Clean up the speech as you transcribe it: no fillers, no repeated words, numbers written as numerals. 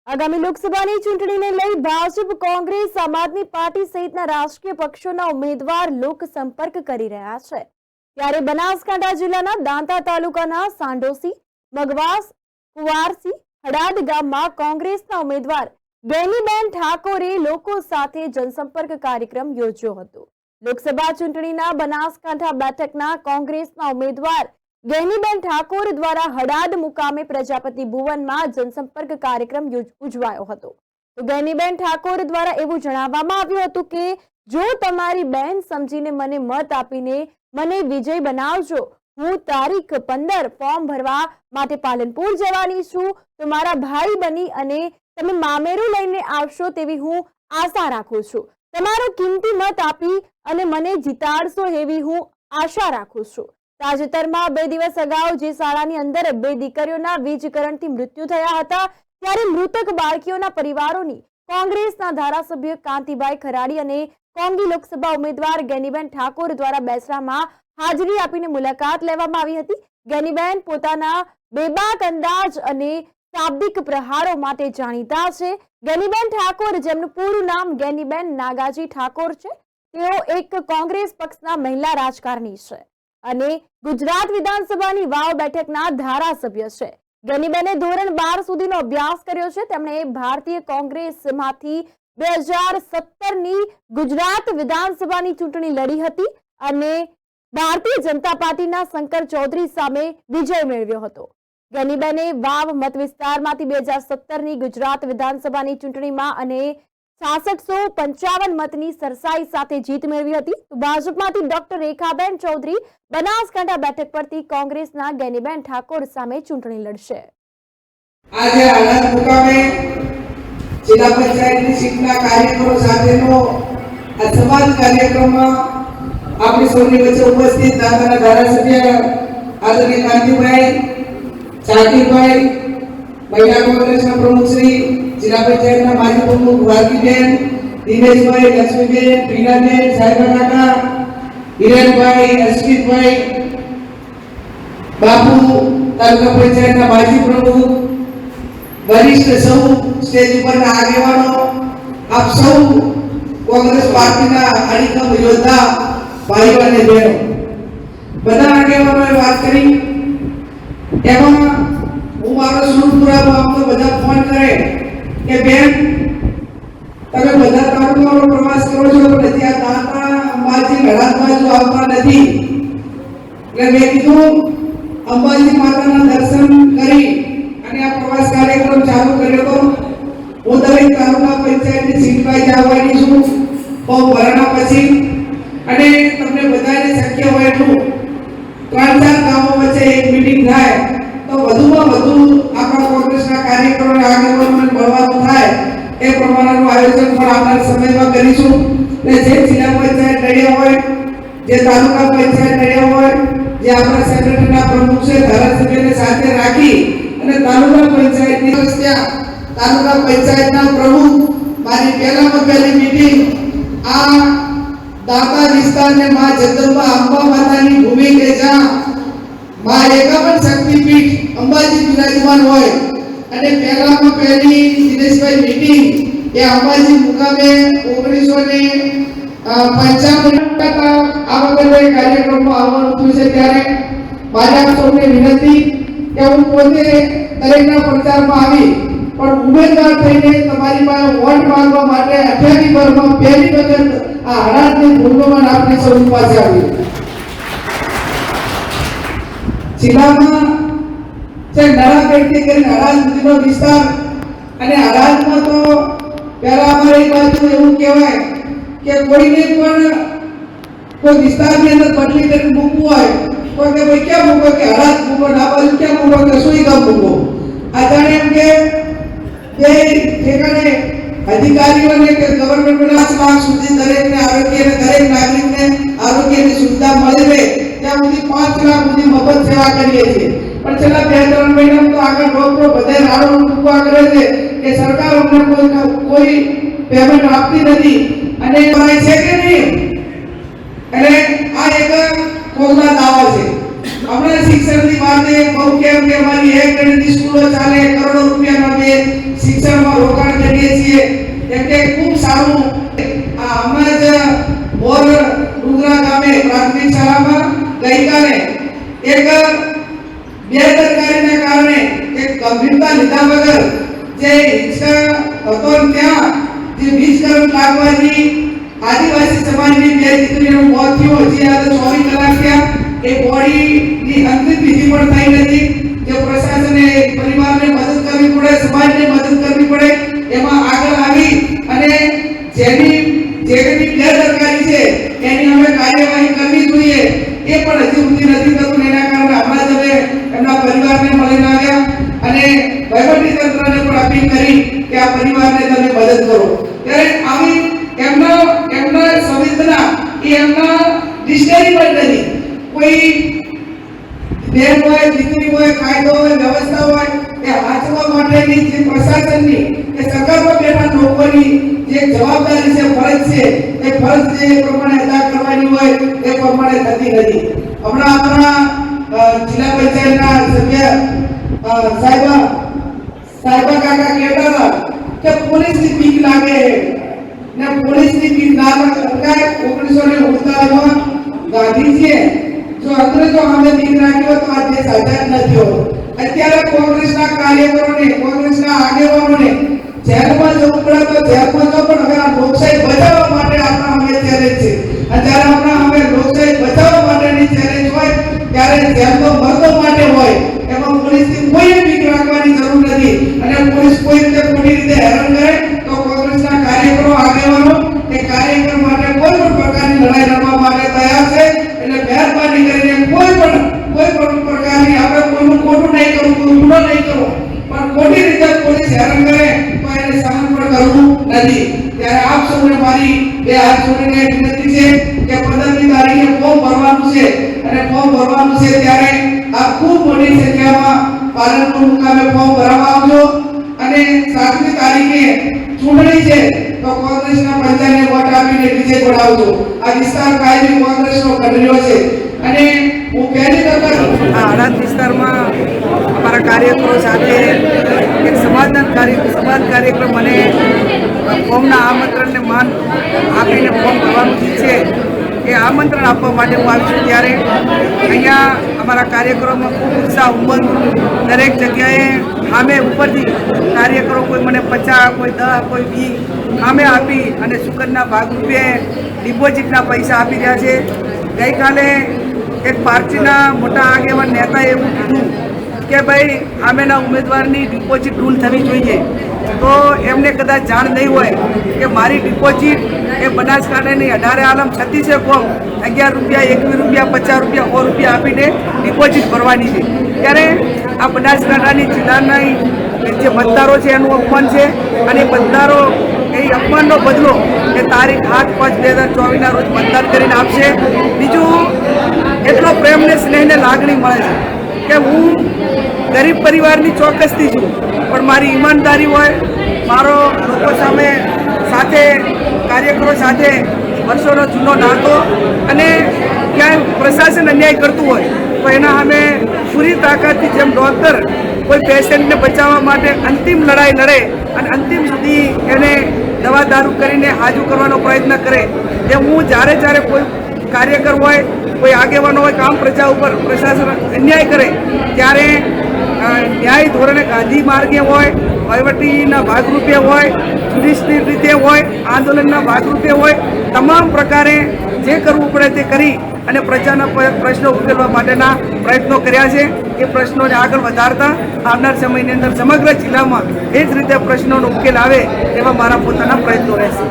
આગામી લોકસભાની ચૂંટણીને લઈ ભાજપ, કોંગ્રેસ, આમ આદમી પાર્ટી સહિતના રાજકીય પક્ષોના ઉમેદવાર લોકસંપર્ક કરી રહ્યા છે। ત્યારે બનાસકાંઠા જિલ્લાના દાંતા તાલુકાના સાંડોસી, મગવાસ, કુવારસી, હડાદ ગામમાં કોંગ્રેસના ઉમેદવાર ગેનીબેન ઠાકોરે લોકો સાથે જનસંપર્ક કાર્યક્રમ યોજ્યો હતો। લોકસભા ચૂંટણીના બનાસકાંઠા બેઠકના કોંગ્રેસના ઉમેદવાર ગેનીબેન ઠાકોર દ્વારા હડાદ મુકામે પ્રજાપતિ ભુવનમાં જનસંપર્ક કાર્યક્રમ ઉજવાયો હતો। તો ગેનીબેન ઠાકોર દ્વારા એવું જણાવવામાં આવ્યું હતું કે જો તમારી બહેન સમજીને મને મત આપીને મને વિજય બનાવજો, હું તારીખ 15 ફોર્મ ભરવા માટે પાલનપુર જવાની છું, તો મારા ભાઈ બની અને તમે મામેરું લઈને આવશો તેવી હું આશા રાખું છું। તમારો કિંમતી મત આપી અને મને જીતાડશો એવી હું આશા રાખું છું। તાજેતરમાં 2 દિવસ અગાઉ જે શાળાની અંદર 2 દીકરીઓના વીજકરણથી મૃત્યુ થયા હતા, ત્યારે મૃતક બાળકીઓના પરિવારોની કોંગ્રેસના ધારાસભ્ય કાંતિભાઈ ખરાડી અને કોંગી લોકસભા ઉમેદવાર ગેનીબેન ઠાકોર દ્વારા બેસરામાં હાજરી આપીને મુલાકાત લેવામાં આવી હતી। ગેનીબેન પોતાના બેબાક અંદાજ અને શાબ્દિક પ્રહારો માટે જાણીતા છે। ગેનીબેન ઠાકોર, જેમનું પૂરું નામ ગેનીબેન નાગાજી ઠાકોર છે, તેઓ એક કોંગ્રેસ પક્ષના મહિલા રાજકારણી છે અને ગુજરાત વિધાનસભાની વાવ બેઠકના ધારાસભ્ય છે। ગેનીબેને ધોરણ 12 સુધીનો અભ્યાસ કર્યો છે। તેમણે ભારતીય કોંગ્રેસમાંથી 2017ની ગુજરાત વિધાનસભાની ચૂંટણી લડી હતી અને ભારતીય જનતા પાર્ટીના શંકર ચૌધરી સામે વિજય મેળવ્યો હતો। ગેનીબેને વાવ મત વિસ્તારમાંથી 2017ની ગુજરાત વિધાનસભાની ચૂંટણીમાં અને 6655 મતની સરસાઈ સાથે જીત મેળવી હતી। તો ભાજપમાંથી ડોક્ટર રેખાબેન ચૌધરી બનાસકાંઠા બેઠક પરથી કોંગ્રેસના ગેનીબેન ઠાકોર સામે ચૂંટણી લડશે। આજે આનંદ મુકામે જિલ્લા પંચાયતની સીટના કાર્યકરો સાથેનો આ સમાજ કાર્યક્રમમાં આપણી સૌની વચ્ચે ઉપસ્થિત દાંતાના ધારાસભ્ય આદરણીય કાંતિભાઈ, ચાકીભાઈ, મહિલા કોંગ્રેસના પ્રમુખ શ્રી, જિલ્લા પંચાયતના માજી પ્રમુખ વાલકીબેન, દિનેશભાઈ, લક્ષ્મીબેન, પ્રિયાબેન, સાહેબા કાકા, હિરેનભાઈ, અશ્વિતભાઈ, બાપુ, તાલુકા પંચાયતના માજી પ્રમુખ, વરિષ્ઠ સૌ સ્ટેજ ઉપરના આગેવાનો, આપ સૌ કોંગ્રેસ પાર્ટીના અડીખમ યોદ્ધા ભાઈઓ અને બહેનો, બધા આગેવાનોએ વાત કરી। એમાં હું મારો સુરપુરામાં આમ તો બધા ફોન કરે કે બેન તમે બધા તાલુકાનો પ્રવાસ કરો છો પણ ત્યાં દાંતા, અંબાજી, હડાદ બાજુ આવતા નથી। એટલે મેં કીધું અંબાજી માતાના દર્શન કરી અને આ પ્રવાસ કાર્યક્રમ ચાલુ કર્યો હતો। હું દરેક તાલુકા પંચાયતની સીટમાં જવાની છું ફોર્મ ભરણા પછી, અને તમને બધાને શક્ય હોય એટલું 3-4 ગામો વચ્ચે એક મીટિંગ થાય તો વધુમાં વધુ આપણા કોંગ્રેસના કાર્યકરોને આગેવાનોને મળવાનું થાય એ પ્રમાણેનું આયોજન પણ આવનાર સમયમાં કરીશું। અને જે જિલ્લા પંચાયત લડ્યા હોય, જે તાલુકા પંચાયત લડ્યા હોય, જે આપણા સેક્રેટરીના પ્રમુખ છે, ધારાસભ્યને સાથે રાખી અને તાલુકા પંચાયતની ત્યાં તાલુકા પંચાયતના પ્રમુખ મારી પહેલામાં પહેલી મીટિંગ આ દાંતા વિસ્તારને માં જગદંબા અંબા માતાની ભૂમિ કે જ્યાં માં એકાવન શક્તિપીઠ અંબાજી બિરાજમાન હોય અને પહેલામાં પહેલી દિનેશભાઈ મીટિંગ એ અંબાજી મુકામે 1955 આ વખતે કાર્યક્રમમાં આવવાનું થયું છે। ત્યારે મારી આપ સૌને વિનંતી કે હું પોતે દરેકના પ્રચારમાં આવી પણ ઉમેદવાર થઈને તમારી પાસે વોટ માંગવા માટે 28 વર્ષમાં પહેલી વખત આ હડાદની ભૂમિમાં આપણી સૌ પાસે આવી। જિલ્લામાં જે નળાપેટથી કરીને હડાદ સુધીનો વિસ્તાર, અને હડાદમાં તો પહેલા અમારી બાજુ એવું કહેવાય કે કોઈને પણ કોઈ વિસ્તારની અંદર બદલી કરીને મૂકવું હોય તો કે ભાઈ ક્યાં મૂકો, કે હડાદ મૂકો, ના બાજુ ક્યાં મૂકો, કે સુઈ ગામ મૂકો। આ જાણે એમ કે જે ઠેકાણે અધિકારીઓને કે ગવર્નમેન્ટના 5 લાખ સુધી દરેકને આરોગ્ય અને દરેક નાગરિકને આરોગ્યની સુવિધા મળી રહે ત્યાં સુધી 5 લાખ સુધી મફત સેવા કરીએ છીએ। પણ છેલ્લા 2-3 મહિનામાં તો આગળ ડોક્ટરો બધે રાડો મૂકવા કરે છે કે સરકાર અમને કોઈ પેમેન્ટ આપતી નથી અને ભરાય છે કે નહીં। એટલે આ એક ખોટના દાવા છે। હમણાં શિક્ષણની વાત આજે બહુ કેમ કે અમારી એક ગ્રેડની સ્કૂલો ચાલે, કરોડો રૂપિયાના અમે શિક્ષણમાં રોકાણ કરીએ છીએ, એમ કે ખૂબ સારું. આ હમણાં જ મોર ડુંગરા ગામે પ્રાથમિક શાળામાં ગઈકાલે એક બેદરકારીના કારણે એક ગંભીરતા લીધા વગર જે હિંસા હતો ત્યાં જે વીજ કરંટ લાગવાથી આદિવાસી સમાજની બે દીકરીઓનું મોત થયું. હજી આ 24 કલાક થયા, એ બોડીની અંતિમ વિધિ પણ થઈ નથી. જે પ્રશાસને પરિવારને મદદ કરવી પડે, સમાજને મદદ કરવી પડે, એમાં આગળ આવી અને જેની બેદરકારી છે એની અમે કાર્યવાહી કરવી જોઈએ, એ પણ હજી સુધી નથી થતું. એના કારણે હમણાં જ અમે એમના પરિવારને મળીને આવ્યા અને વહીવટી તંત્રને પણ અપીલ કરી કે આ પરિવારને તમે મદદ કરો. ત્યારે આવી એમના સંવેદના એ એમના ડિક્શનરી પણ નથી. કોઈ બેન હોય, દીકરી હોય, કાયદો હોય, વ્યવસ્થા હોય, એ વાંચવા માટેની જે પ્રશાસનની કે સરકારમાં બેઠા લોકોની જે જવાબદારી છે, ફરજ છે, એ ફરજ જે પ્રમાણે અદા કરવાની હોય એ પ્રમાણે થતી નથી. હમણાં આપણા જિલ્લા પંચાયતના સભ્ય સાહેબા કાકા કહેતા હતા કે પોલીસની બીક લાગે ને પોલીસની બીક ના લગાય. 1949માં ગાંધીજીએ જો અંગ્રેજો સામે બીક રાખી હોત તો આ દેશ આઝાદ ન થયો. અત્યારે કોંગ્રેસના કાર્યકરોને, કોંગ્રેસના આગેવાનોને જેલમાં જવું પડે તો જેલમાં જવું, પણ હવે આ લોકશાહી બચાવવા માટે આપણા અમે ચેલેન્જ છે. અને જ્યારે આપણા અમે લોકશાહી બચાવવા માટેની ચેલેન્જ હોય ત્યારે જેલનો મરદો માટે હોય, એમાં પોલીસની કોઈ બીક રાખવાની જરૂર નથી. અને પોલીસ કોઈ રીતે ખોટી રીતે હેરાન કરે તો કોંગ્રેસના કાર્યકરો, આગેવાનો એ કાર્યકર માટે કોઈ પણ પ્રકારની લડાઈ લડવા માટે તૈયાર છે. એટલે મહેરબાની કરીને કોઈ પણ પ્રકારની આપણે કોઈનું ખોટું નહીં કરવું, કોઈ ગુનો નહીં કરવો, પણ ખોટી રીતે પોલીસ હેરાન કરે તો એને સહન પણ કરવું નથી. ત્યારે આપ સૌને મારી બે હાથ જોડીને વિનંતી છે કે 15મી તારીખે ફોર્મ ભરવાનું છે અને ફોર્મ ભરવાનું છે ત્યારે આપ ખૂબ મોટી સંખ્યામાં પાલનપુર મુકામે ફોર્મ ભરવા આવજો. અને 7મી તારીખે ચૂંટણી છે તો કોંગ્રેસના પંચાને વોટ આપીને વિજય બનાવજો. આ વિસ્તાર કાયમી કોંગ્રેસનો કઢલ્યો છે અને હું પહેલી વખત આ હળદ વિસ્તારમાં અમારા કાર્યકરો સાથે એક સમાજ કાર્યક્રમ અને ફોર્મના આમંત્રણને માન આપીને ફોર્મ ભરવાનું છે એ આમંત્રણ આપવા માટે હું આવી છું. ત્યારે અહીંયા અમારા કાર્યક્રમમાં ખૂબ ઉત્સાહ, ઉમંગ, દરેક જગ્યાએ સામે ઉપરથી કાર્યકરો કોઈ મને 50, કોઈ 10, કોઈ 20 સામે આપી અને સુકન્યા ભાગરૂપે ડિપોઝિટના પૈસા આપી રહ્યા છે. ગઈકાલે એક પાર્ટીના મોટા આગેવાન નેતાએ એવું કીધું કે ભાઈ આમેના ઉમેદવારની ડિપોઝિટ રૂલ થવી જોઈએ. તો એમને કદાચ જાણ નહીં હોય કે મારી ડિપોઝિટ એ બનાસકાંઠાની 18 આલમ 36 કોમ 11 રૂપિયા, 21 રૂપિયા, 50 રૂપિયા, 100 રૂપિયા આપીને ડિપોઝિટ ભરવાની છે. ત્યારે આ બનાસકાંઠાની જિલ્લાના જે મતદારો છે એનું અપમાન છે અને મતદારો એ અપમાનનો બદલો એ તારીખ 8/5/2024ના રોજ મતદાન કરીને આપશે. બીજું એટલો પ્રેમને, સ્નેહને લાગણી મળે છે કે હું ગરીબ પરિવારની ચોક્કસથી છું, પણ મારી ઈમાનદારી હોય, મારો લોકો સામે સાથે કાર્યકરો સાથે વર્ષોનો જૂનો નાતો, અને ક્યાંય પ્રશાસન અન્યાય કરતું હોય તો એના સામે પૂરી તાકાતથી, જેમ ડૉક્ટર કોઈ પેશન્ટને બચાવવા માટે અંતિમ લડાઈ લડે અને અંતિમ સુધી એને દવા દારૂ કરીને હાજુ કરવાનો પ્રયત્ન કરે, તેમ હું જ્યારે કોઈ કાર્યકર હોય, કોઈ આગેવાનો હોય, કામ પ્રજા ઉપર પ્રશાસન અન્યાય કરે ત્યારે ન્યાય ધોરણે ગાંધી માર્ગે હોય, વહીવટીના ભાગરૂપે હોય, જુડિશિયલ રીતે હોય, આંદોલનના ભાગરૂપે હોય, તમામ પ્રકારે જે કરવું પડે તે કરી અને પ્રજાના પ્રશ્નો ઉકેલવા માટેના પ્રયત્નો કર્યા છે. એ પ્રશ્નોને આગળ વધારતા આવનાર સમયની અંદર સમગ્ર જિલ્લામાં એ જ રીતે પ્રશ્નોનો ઉકેલ આવે એવા મારા પોતાના પ્રયત્નો રહેશે.